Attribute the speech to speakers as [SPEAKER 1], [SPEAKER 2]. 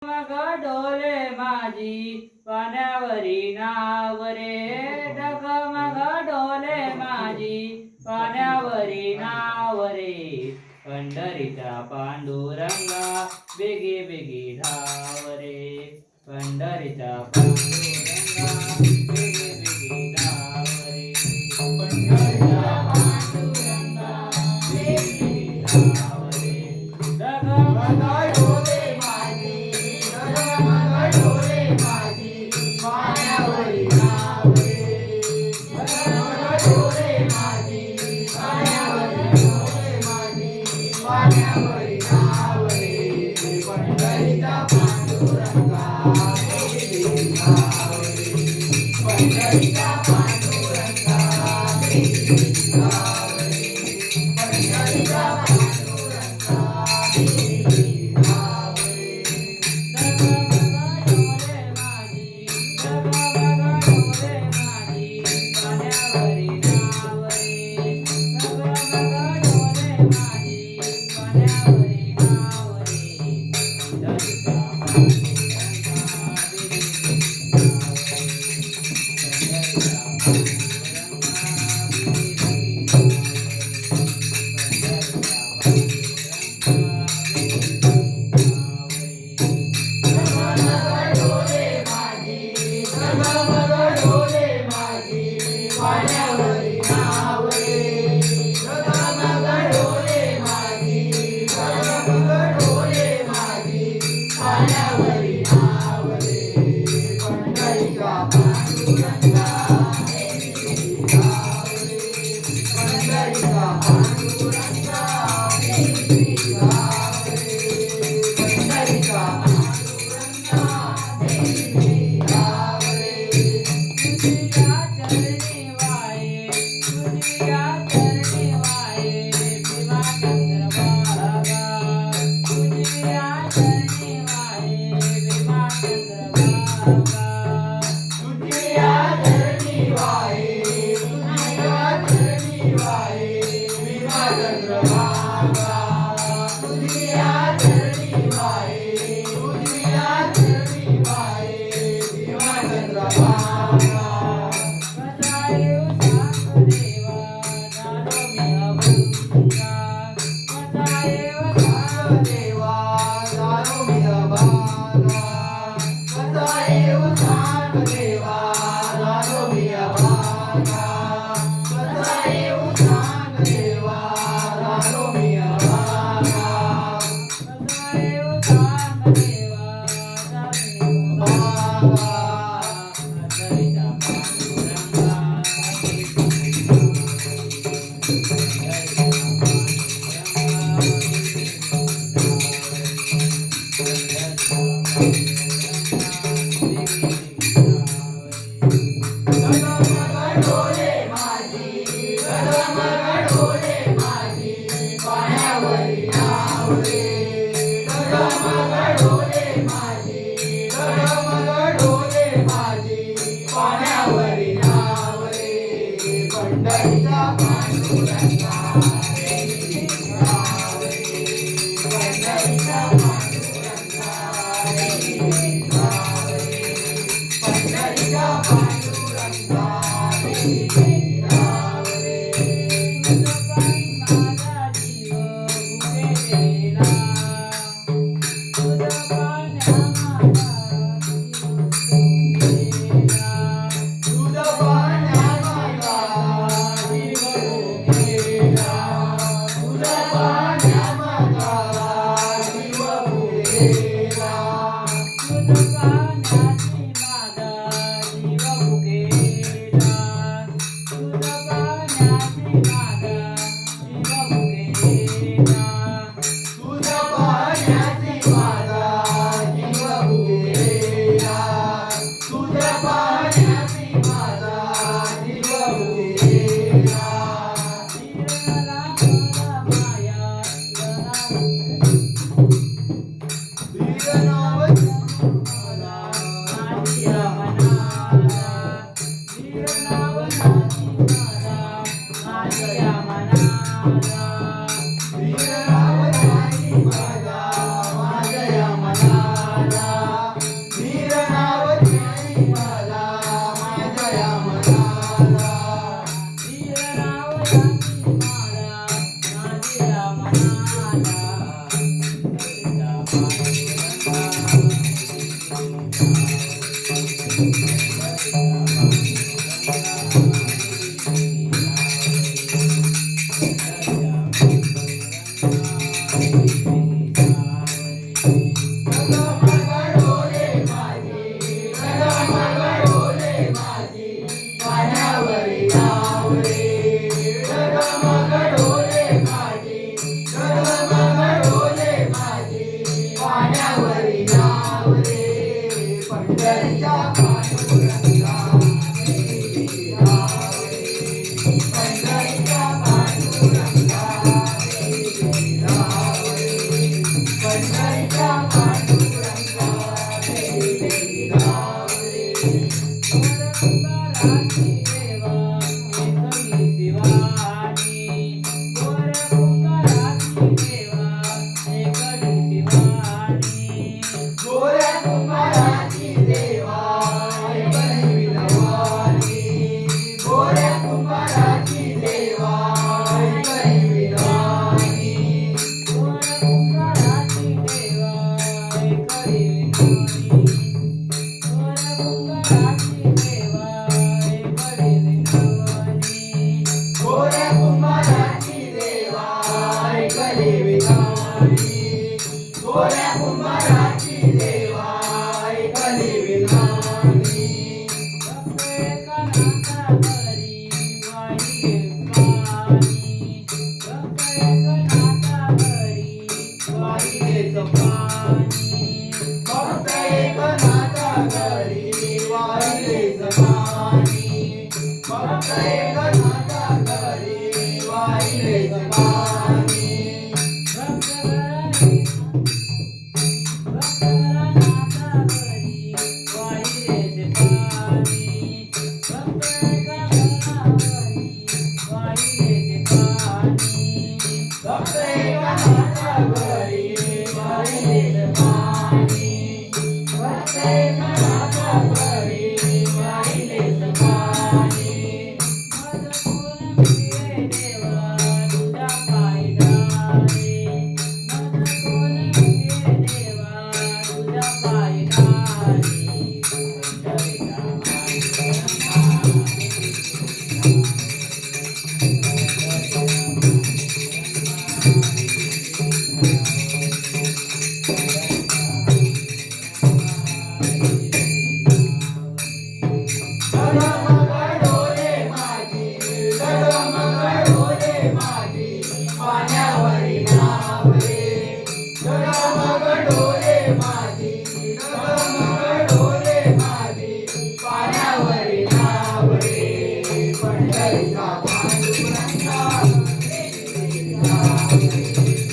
[SPEAKER 1] मग डोले माझी पाण्यावरी नाव रे, डगमग डोले माझी पाण्यावरी नाव रे. पंढरीचा पांडुरंगा बेगी बेगी धाव रे, पंढरीचा पांडुरंगा बेगी बेगी धाव रे, पंढरीचा पांडुरंगा बेगी बेगी धाव रे. डगमग डोले माझी, डगमग डोले माझी पाण्यावरी नाव रे, डगमग डोले माझी पाण्यावरी पाण्यावरी नाव रे, पंढरीचा पांडुरंगा बेगी बेगी धाव रे, पंढरीचा पांडुरंगा बेगी बेगी धाव रे, पंढरीचा पांडुरंगा बेगी बेगी धाव रे. डगमग डोले माझी, डगमग डोले माझी पाण्यावरी नाव रे, डगमग डोले माझी पाण्यावरी नाव रे. पंढरीचा पांडुरंगा बेगी बेगी धाव रे, पंढरीचा पांडुरंगा बेगी बेगी धाव रे, पंढरीचा पांडुरंगा बेगी बेगी धाव रे. डगमग डोले माझी, डगमग डोले माझी पाण्यावरी नाव रे, डगमग डोले माझी, डगमग डोले माझी पाण्यावरी नाव रे, पंढरीचा पांडुरंगा बेगी बेगी धाव रे, पंढरीचा पांडुरंगा बेगी बेगी धाव रे, पंढरीचा पांडुरंगा बेगी बेगी धाव रे. तुझ्या चरणी वाये, तुझ्या चरणी वाये भीमा चंद्रभागा, तुझ्या चरणी वाये भीमा चंद्रभागा, तुझ्या चरणी वाये, तुझ्या चरणी वाये भीमा चंद्रभागा, तुझ्या चरणी वाये, तुझ्या चरणी वाये भीमा चंद्रभागा. कसा येऊ सांग देवा झालो मी अभंगा, कसा येऊ सांग देवा झालो मी अभंगा, कसा येऊ सांग देवा झालो मी अभंगा, कसा येऊ सांग देवा झालो मी अभंगा, कसा येऊ सांग देवा झालो मी अभंगा. पंढरीचा पांडुरंगा बेगी बेगी धाव रे, पंढरीचा पांडुरंगा बेगी बेगी धाव रे, पंढरीचा पांडुरंगा बेगी बेगी धाव रे. डगमग डोले माझी, डगमग डोले माझी पाण्यावरी नाव रे, डगमग डोले माझी, डगमग डोले माझी पाण्यावरी नाव रे, पंढरीचा पांडुरंगा बेगी बेगी धाव रे, पंढरीचा पांडुरंगा बेगी बेगी धाव रे, पंढरीचा पांडुरंगा बेगी बेगी धाव रे. तुझं माझा जीव भुकेलेला, तुझं पाण्या माझा जीव भुकेलेला, तुझं पाण्या माझा जीव भुकेला, तुझं पाण्या माझा जीव भुकेला, तुझं पाण्याशी माझा जीव भुकेला, तुझं पाण्याशी माझा जीव भुकेला, तुझं पाण्याशी माझा जीव भुकेला. रे पंढरीच्या पांडुरंगा देवी राव रे पंढरीच्या पांडुरंगा देवी राव रे पंढरीच्या पांडुरंगा देवी राव रे तुकाराची देवा एकवी शिवानी गोर तुकाराची देवा एकवी शिवानी गोऱ्या कुंभाराची देवा एकवी विनवानी गोऱ्या कुंभाराची देवा एकवी विनवानी गोऱ्या कुंभाराची देवा एकवी विनवानी गोऱ्या कुंभाराची देवा एकवी विनवानी गोऱ्या कुंभाराची देवा एकवी विनवानी गोऱ्या कुंभाराची देवा ऐकली विनवणी एका घरी वाई पाणी एका घरी वाईलेच पाणी फक्त एकनाथा घरी वाईलेच पाणी फक्त एकनाथा घरी वाईलेच पाणी भक्त एकनाथा घरी वाहिलेच पाणी भक्त एकनाथा घरी वाहिलेच पाणी मदकोन मिळे देवा तुझ्या पायी डारे मदकोन मिळे देवा तुझ्या पायी डारे पाण्यावरी नाव रे डगमग डोले माझी डगमग डोले माझी पाण्यावरी नाव रे पंढरीचा पांडुरंगा देवी राव रे